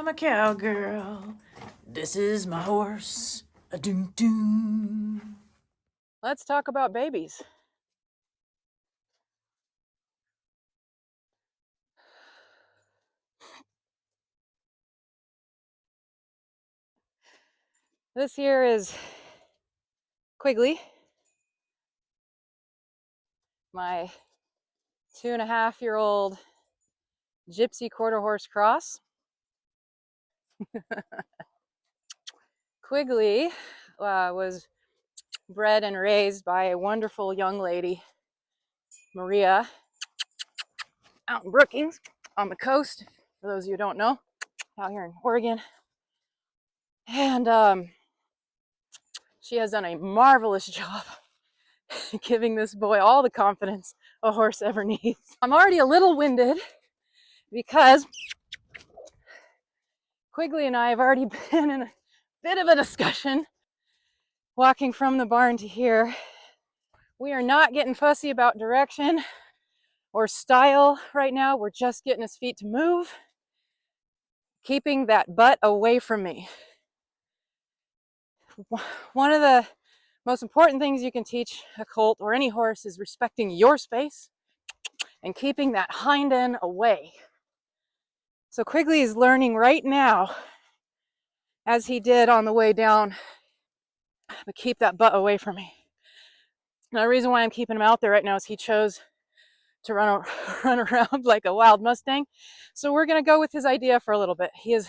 I'm a cowgirl. This is my horse. A doom doom. Let's talk about babies. This here is Quigley, my 2.5-year-old gypsy quarter horse cross. Quigley was bred and raised by a wonderful young lady, Maria, out in Brookings on the coast, for those of you who don't know, out here in Oregon. And she has done a marvelous job giving this boy all the confidence a horse ever needs. I'm already a little winded because Quigley and I have already been in a bit of a discussion walking from the barn to here. We are not getting fussy about direction or style right now. We're just getting his feet to move, keeping that butt away from me. One of the most important things you can teach a colt or any horse is respecting your space and keeping that hind end away. So Quigley is learning right now, as he did on the way down, to keep that butt away from me. Now, the reason why I'm keeping him out there right now is he chose to run around like a wild Mustang. So we're going to go with his idea for a little bit. He is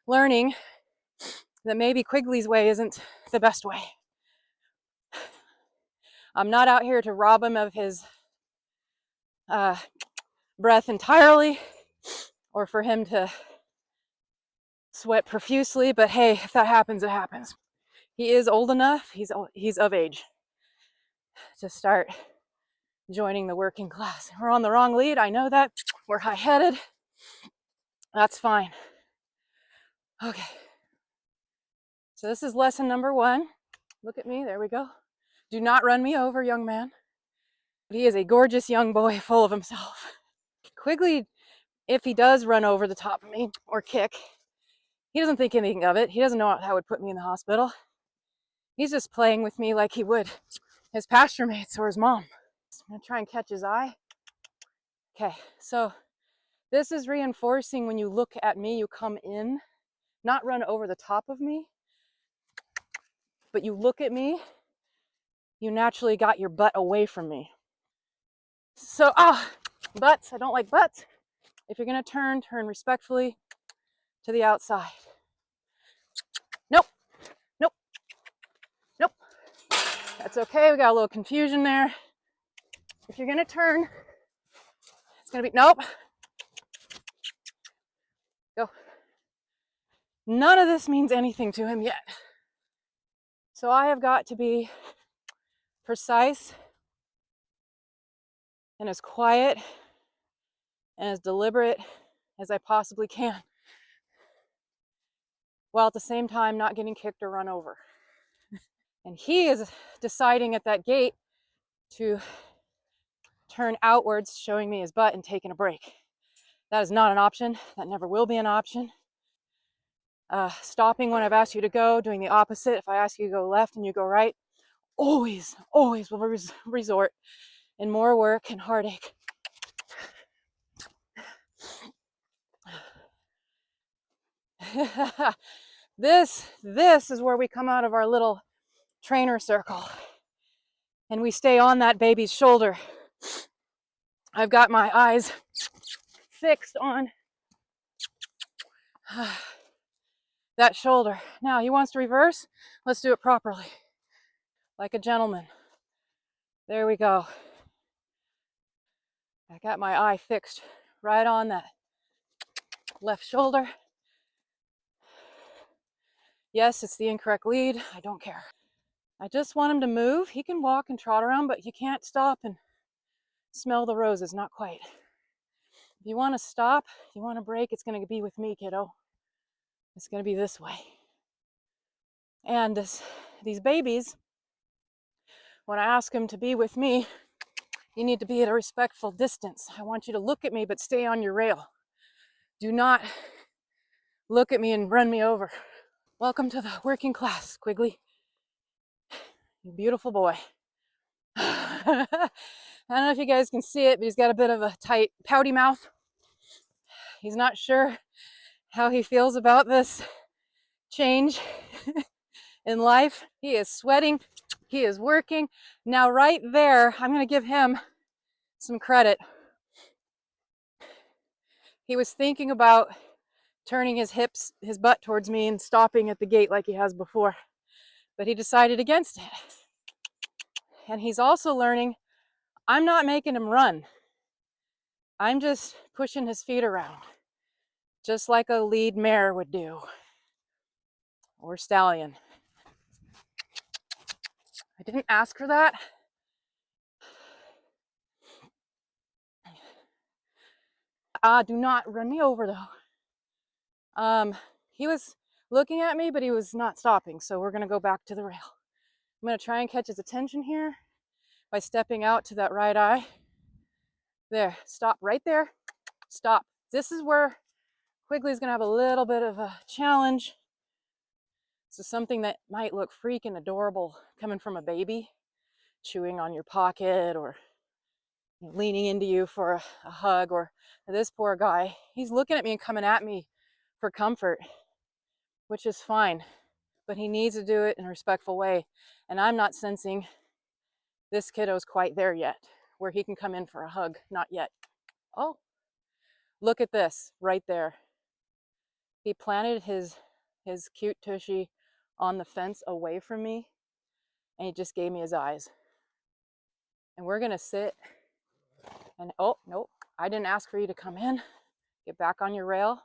learning that maybe Quigley's way isn't the best way. I'm not out here to rob him of his breath entirely or for him to sweat profusely, but hey, if that happens, it happens. He is old enough, he's of age to start joining the working class. We're on the wrong lead, I know that. We're high-headed. That's fine. Okay. So this is lesson number 1. Look at me, there we go. Do not run me over, young man. He is a gorgeous young boy full of himself. Quigley, if he does run over the top of me or kick, he doesn't think anything of it. He doesn't know how it would put me in the hospital. He's just playing with me like he would his pasture mates or his mom. I'm gonna try and catch his eye. Okay, so this is reinforcing when you look at me, you come in, not run over the top of me, but you look at me, you naturally got your butt away from me. So, butts, I don't like butts. If you're gonna turn respectfully to the outside. Nope, nope, nope. That's okay, we got a little confusion there. If you're gonna turn, it's gonna be, nope. Go. None of this means anything to him yet. So I have got to be precise and as quiet and as deliberate as I possibly can, while at the same time not getting kicked or run over. And he is deciding at that gate to turn outwards, showing me his butt and taking a break. That is not an option. That never will be an option. Stopping when I've asked you to go, doing the opposite. If I ask you to go left and you go right, always will resort in more work and heartache. This is where we come out of our little trainer circle and we stay on that baby's shoulder. I've got my eyes fixed on that shoulder. Now he wants to reverse. Let's do it properly, like a gentleman. There we go. I got my eye fixed right on that left shoulder. Yes, it's the incorrect lead. I don't care. I just want him to move. He can walk and trot around, but you can't stop and smell the roses. Not quite. If you want to stop, you want to break, it's going to be with me, kiddo. It's going to be this way. And these babies, when I ask them to be with me, you need to be at a respectful distance. I want you to look at me, but stay on your rail. Do not look at me and run me over. Welcome to the working class, Quigley. You beautiful boy. I don't know if you guys can see it, but he's got a bit of a tight, pouty mouth. He's not sure how he feels about this change in life. He is sweating. He is working. Now, right there, I'm going to give him some credit. He was thinking about turning his butt towards me and stopping at the gate like he has before, but he decided against it. And he's also learning I'm not making him run. I'm just pushing his feet around, just like a lead mare would do, or stallion. I didn't ask for that. Do not run me over though. He was looking at me, but he was not stopping, so we're gonna go back to the rail. I'm gonna try and catch his attention here by stepping out to that right eye. There, stop right there, stop. This is where Quigley's gonna have a little bit of a challenge. So something that might look freaking adorable coming from a baby, chewing on your pocket or leaning into you for a hug, or this poor guy, he's looking at me and coming at me for comfort, which is fine, but he needs to do it in a respectful way. And I'm not sensing this kiddo's quite there yet, where he can come in for a hug. Not yet. Oh, look at this right there. He planted his cute tushy on the fence away from me, and he just gave me his eyes. And we're gonna sit and, oh, nope, I didn't ask for you to come in. Get back on your rail.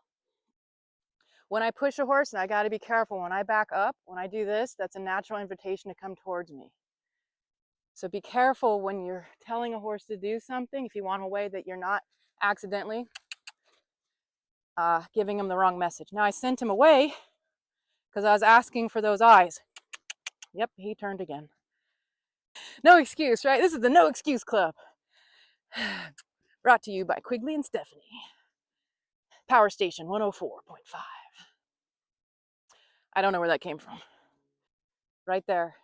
When I push a horse, and I gotta be careful, when I back up, when I do this, that's a natural invitation to come towards me. So be careful when you're telling a horse to do something, if you want a way that you're not accidentally giving him the wrong message. Now I sent him away because I was asking for those eyes. Yep, he turned again. No excuse, right? This is the No Excuse Club. Brought to you by Quigley and Stephanie. Power Station 104.5. I don't know where that came from. Right there.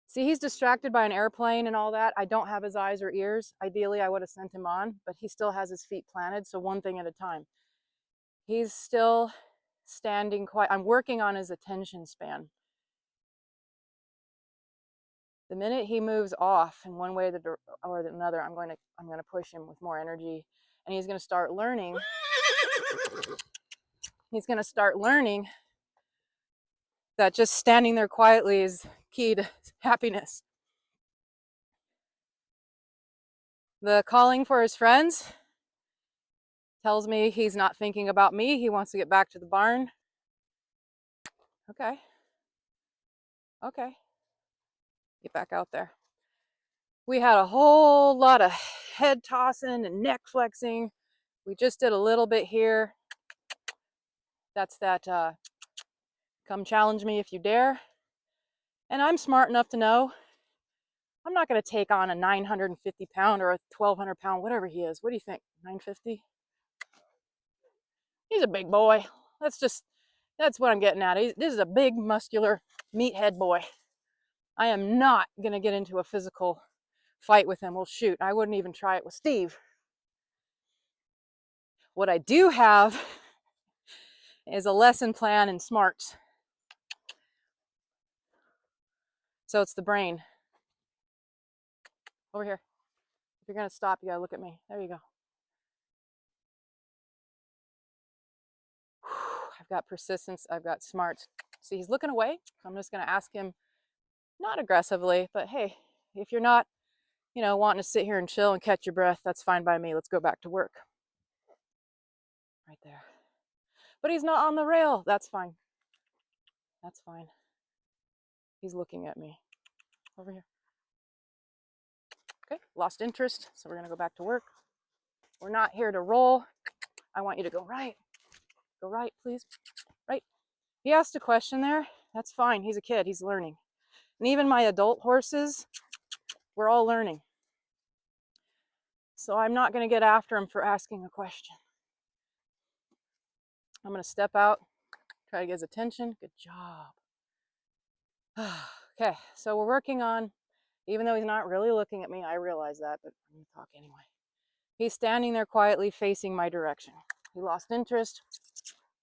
See, he's distracted by an airplane and all that. I don't have his eyes or ears. Ideally, I would have sent him on, but he still has his feet planted, so one thing at a time. He's still standing quiet. I'm working on his attention span. The minute he moves off in one way or another, I'm going to push him with more energy, and he's going to start learning. He's going to start learning that just standing there quietly is key to happiness. The calling for his friends tells me he's not thinking about me. He wants to get back to the barn. Okay. Get back out there. We had a whole lot of head tossing and neck flexing. We just did a little bit here. That's that come challenge me if you dare. And I'm smart enough to know I'm not going to take on a 950 pound or a 1200 pound, whatever he is. What do you think? 950? He's a big boy. That's what I'm getting at. This is a big, muscular, meathead boy. I am not going to get into a physical fight with him. Well, shoot, I wouldn't even try it with Steve. What I do have is a lesson plan in smarts. So it's the brain. Over here. If you're going to stop, you got to look at me. There you go. I've got persistence. I've got smarts. See, he's looking away. I'm just going to ask him, not aggressively, but hey, if you're not, wanting to sit here and chill and catch your breath, that's fine by me. Let's go back to work. Right there. But he's not on the rail. That's fine. That's fine. He's looking at me. Over here. Okay, lost interest, so we're going to go back to work. We're not here to roll. I want you to go right. Go right, please. Right. He asked a question there. That's fine. He's a kid. He's learning. And even my adult horses, we're all learning. So I'm not going to get after him for asking a question. I'm going to step out, try to get his attention. Good job. Okay, so we're working on, even though he's not really looking at me, I realize that, but I'm going to talk anyway. He's standing there quietly facing my direction. He lost interest.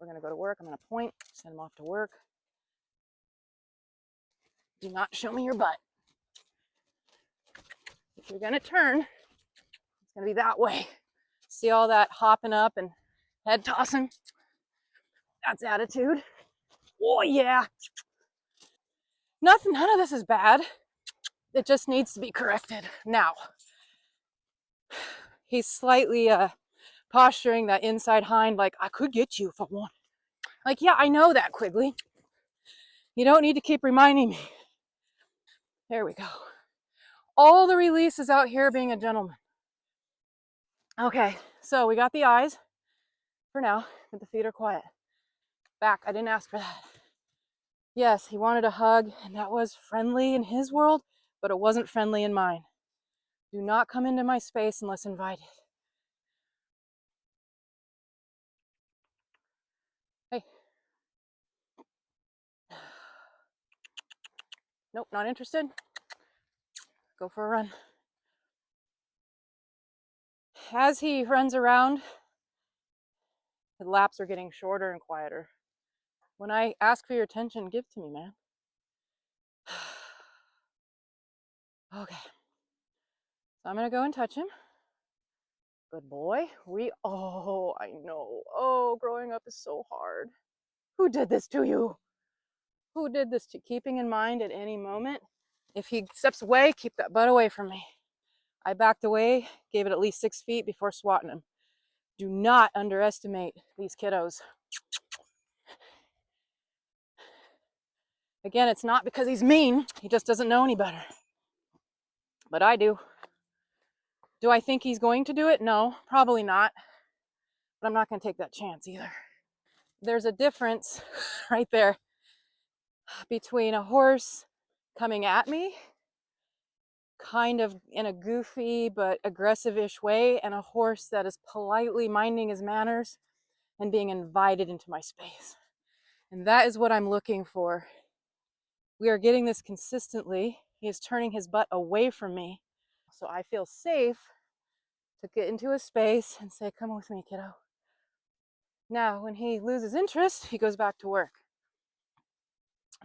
We're going to go to work. I'm going to point, send him off to work. Do not show me your butt. If you're going to turn, it's going to be that way. See all that hopping up and head tossing? That's attitude. Oh, yeah. None of this is bad. It just needs to be corrected. Now, he's slightly posturing that inside hind like, I could get you if I want. Like, yeah, I know that, Quigley. You don't need to keep reminding me. There we go. All the release is out here being a gentleman. Okay, so we got the eyes for now, but the feet are quiet. Back, I didn't ask for that. Yes, he wanted a hug, and that was friendly in his world, but it wasn't friendly in mine. Do not come into my space unless invited. Hey. Nope, not interested. Go for a run. As he runs around, the laps are getting shorter and quieter. When I ask for your attention, give it to me, man. Okay. So I'm going to go and touch him. Good boy. Oh, I know. Oh, growing up is so hard. Who did this to you? Who did this to you? Keeping in mind at any moment, if he steps away, keep that butt away from me. I backed away, gave it at least 6 feet before swatting him. Do not underestimate these kiddos. Again, it's not because he's mean. He just doesn't know any better. But I do. Do I think he's going to do it? No, probably not. But I'm not going to take that chance either. There's a difference right there between a horse coming at me, kind of in a goofy but aggressive-ish way, and a horse that is politely minding his manners and being invited into my space. And that is what I'm looking for. We are getting this consistently. He is turning his butt away from me. So I feel safe to get into his space and say, come with me, kiddo. Now, when he loses interest, he goes back to work.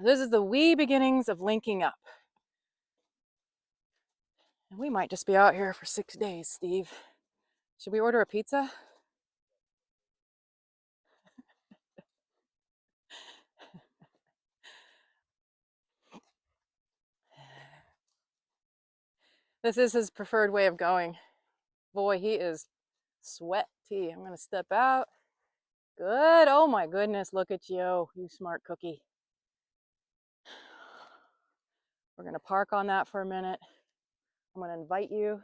This is the wee beginnings of linking up. And we might just be out here for 6 days, Steve. Should we order a pizza? This is his preferred way of going. Boy, he is sweaty. I'm going to step out. Good. Oh my goodness, look at you, you smart cookie. We're going to park on that for a minute. I'm going to invite you.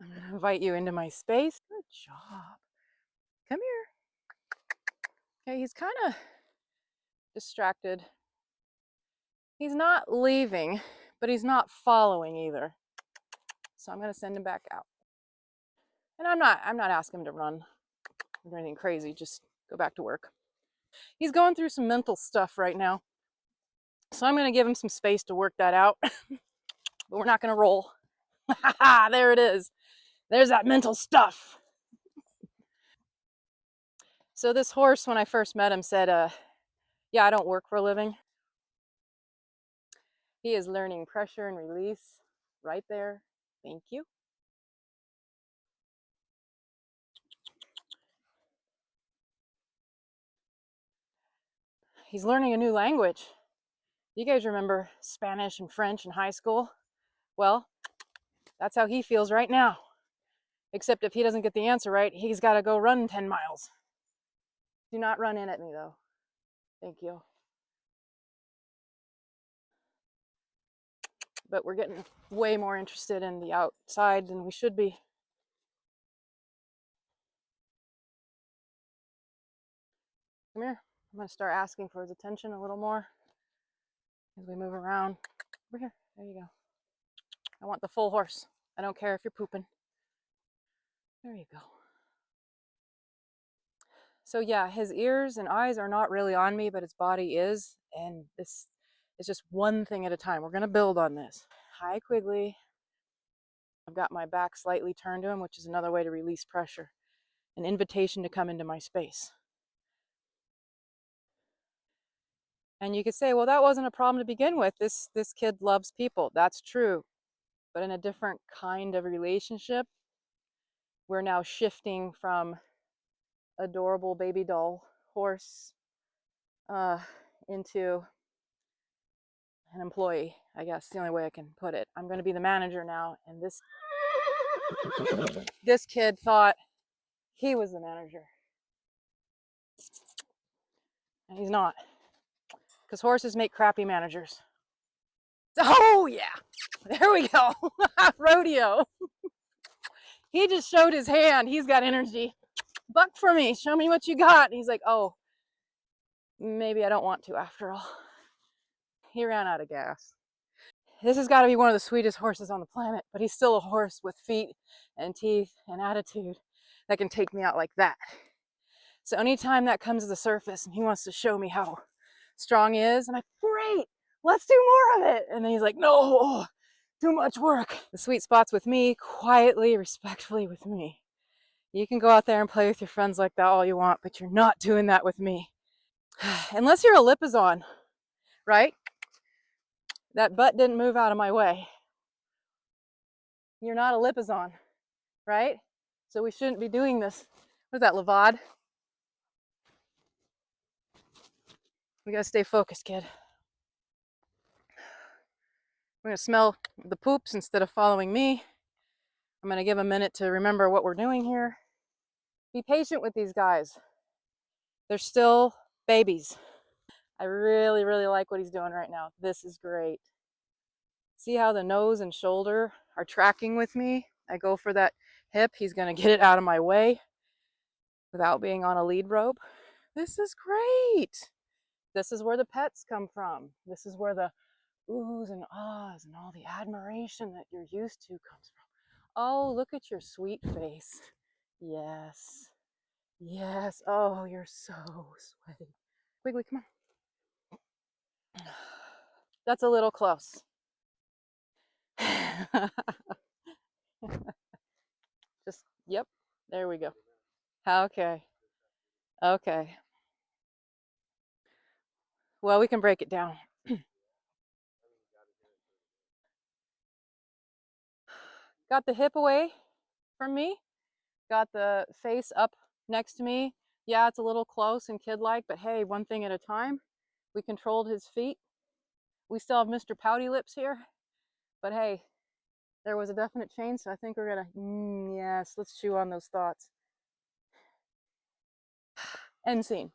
I'm going to invite you into my space. Good job. Come here. Okay, he's kind of distracted. He's not leaving, but he's not following either. So I'm going to send him back out. And I'm not asking him to run or anything crazy, just go back to work. He's going through some mental stuff right now. So I'm going to give him some space to work that out. But we're not going to roll. There it is. There's that mental stuff. So this horse, when I first met him, said, yeah, I don't work for a living. He is learning pressure and release right there. Thank you. He's learning a new language. You guys remember Spanish and French in high school? Well, that's how he feels right now. Except if he doesn't get the answer right, he's got to go run 10 miles. Do not run in at me, though. Thank you. But we're getting way more interested in the outside than we should be. Come here. I'm going to start asking for his attention a little more as we move around. Over here. There you go. I want the full horse. I don't care if you're pooping. There you go. So yeah, his ears and eyes are not really on me, but his body is. And this is just one thing at a time. We're going to build on this. Hi, Quigley. I've got my back slightly turned to him, which is another way to release pressure. An invitation to come into my space. And you could say, well, that wasn't a problem to begin with. This kid loves people. That's true. But in a different kind of relationship, we're now shifting from adorable baby doll horse into an employee, I guess, the only way I can put it. I'm going to be the manager now, and this kid thought he was the manager. And he's not, because horses make crappy managers. Oh yeah, there we go. Rodeo. He just showed his hand. He's got energy. Buck for me. Show me what you got. And he's like, oh, maybe I don't want to after all. He ran out of gas. This has got to be one of the sweetest horses on the planet, but he's still a horse with feet and teeth and attitude that can take me out like that. So anytime that comes to the surface and he wants to show me how strong he is, I'm like, great, let's do more of it. And then he's like, no, too much work. The sweet spot's with me, quietly, respectfully with me. You can go out there and play with your friends like that all you want, but you're not doing that with me. Unless you're a lipizon, right? That butt didn't move out of my way. You're not a lipizon, right? So we shouldn't be doing this. What is that, Levad? We gotta stay focused, kid. We're gonna smell the poops instead of following me. I'm gonna give a minute to remember what we're doing here. Be patient with these guys. They're still babies. I really, really like what he's doing right now. This is great. See how the nose and shoulder are tracking with me? I go for that hip. He's gonna get it out of my way without being on a lead rope. This is great. This is where the pets come from. This is where the oohs and ahs and all the admiration that you're used to comes from. Oh, look at your sweet face. Yes. Yes. Oh, you're so sweaty. Quigley, come on. That's a little close. Just, yep. There we go. Okay. Okay. Well, we can break it down. Got the hip away from me. Got the face up next to me. Yeah, it's a little close and kid-like, but hey, one thing at a time. We controlled his feet. We still have Mr. Pouty Lips here, but hey, there was a definite change, so I think we're gonna, yes, let's chew on those thoughts. End scene.